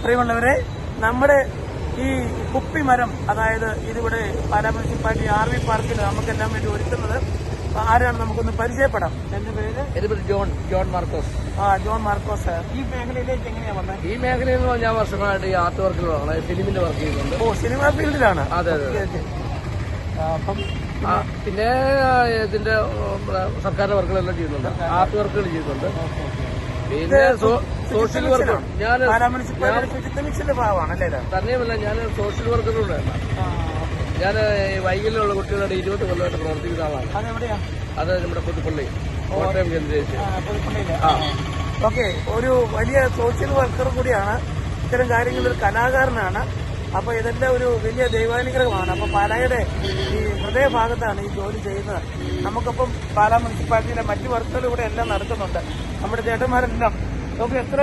പ്രിയമുള്ളവരെ, നമ്മുടെ ഈ കുപ്പിമരം, അതായത് ഇതിവിടെ പാലാ മുനിസിപ്പാലിറ്റി RV പാർക്കിൽ നമുക്കെല്ലാം വേണ്ടി ഒരുക്കുന്നത് ആരാണ് നമുക്കൊന്ന് പരിചയപ്പെടാം. എന്റെ പേര് ജോൺ മാർക്കോസ്. ജോൺ മാർക്കോസ്. ഈ മേഖലയിലേക്ക് എങ്ങനെയാ വന്നത്? ഈ മേഖലയിൽ നിന്ന് ഞാൻ വർഷങ്ങളായിട്ട് ഈ ആർട്ട് വർക്കിലാണ്, ഫിലിമിന്റെ വർക്ക് ചെയ്യുന്നുണ്ട്. സിനിമാ ഫീൽഡിലാണ്. അതെ. അപ്പം പിന്നെ ഇതിന്റെ സർക്കാർ വർക്കുകളെല്ലാം ചെയ്യുന്നുണ്ട്, ആർട്ട് വർക്കുകൾ ചെയ്യുന്നുണ്ട്. പിന്നെ സോഷ്യൽ വർക്ക് തന്നെയുമല്ല, ഞാൻ സോഷ്യൽ വർക്കറുണ്ട്. ഞാൻ വൈകല്യമുള്ള കുട്ടികളുടെ 20 കൊല്ലമായിട്ട് പ്രവർത്തിക്കുന്ന ആളാണ്. അത് നമ്മുടെ പുതുപ്പള്ളി, കോട്ടയം കേന്ദ്രീകരിച്ച്. ഓക്കെ, ഒരു വലിയ സോഷ്യൽ വർക്കർ കൂടിയാണ്. ഇത്തരം കാര്യങ്ങളിൽ കലാകാരനാണ്. അപ്പൊ ഇതെല്ലാം ഒരു വലിയ ദൈവാനുഗ്രഹമാണ്. അപ്പൊ പാലായുടെ ഈ ഹൃദയഭാഗത്താണ് ഈ ജോലി ചെയ്യുന്നത്. നമുക്കിപ്പം പാലാ മുനിസിപ്പാലിറ്റിയിലെ മറ്റു വർക്കുകൾ ഇവിടെ എല്ലാം നടക്കുന്നുണ്ട്. നമ്മുടെ ചേട്ടന്മാരെല്ലാം നോക്കി എത്ര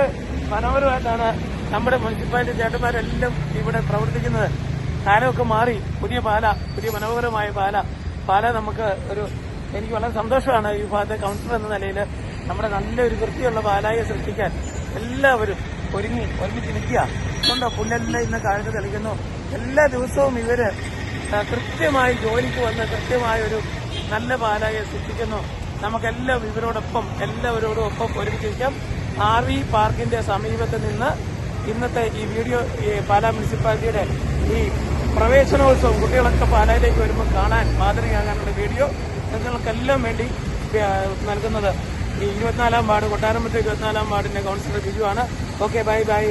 മനോഹരമായിട്ടാണ് നമ്മുടെ മുനിസിപ്പാലിറ്റി ചേട്ടന്മാരെല്ലാം ഇവിടെ പ്രവർത്തിക്കുന്നത്. കാലമൊക്കെ മാറി, പുതിയ പുതിയ മനോഹരമായ പാല നമുക്ക് എനിക്ക് വളരെ സന്തോഷമാണ് ഈ ഭാഗത്തെ കൗൺസിലർ എന്ന നിലയിൽ നമ്മുടെ നല്ലൊരു വൃത്തിയുള്ള പാലായെ സൃഷ്ടിക്കാൻ എല്ലാവരും ഒരുമിച്ച് നിൽക്കുക. അതുകൊണ്ടോ പുല്ലെല്ലാം ഇന്ന് കാഴ്ച തെളിക്കുന്നു. എല്ലാ ദിവസവും ഇവര് കൃത്യമായി ജോലിക്ക് വന്ന് കൃത്യമായ ഒരു നല്ല പാലായെ സൃഷ്ടിക്കുന്നു. നമുക്കെല്ലാം എല്ലാവരോടും ഒപ്പം ഒരുമിച്ചിരിക്കാം. RV പാർക്കിന്റെ സമീപത്ത് നിന്ന് ഇന്നത്തെ ഈ വീഡിയോ, പാലാ മുനിസിപ്പാലിറ്റിയുടെ ഈ പ്രവേശനോത്സവം, കുട്ടികളൊക്കെ പാലായിലേക്ക് വരുമ്പോൾ കാണാൻ മാതൃകയാകാനുള്ള വീഡിയോ നിങ്ങൾക്കെല്ലാം വേണ്ടി നൽകുന്നത് ഈ 24-ാം വാർഡ്, കൊട്ടാരമ്പറ്റ 24-ാം വാർഡിന്റെ കൌൺസിലർ ബിജു ആണ്. Okay, by.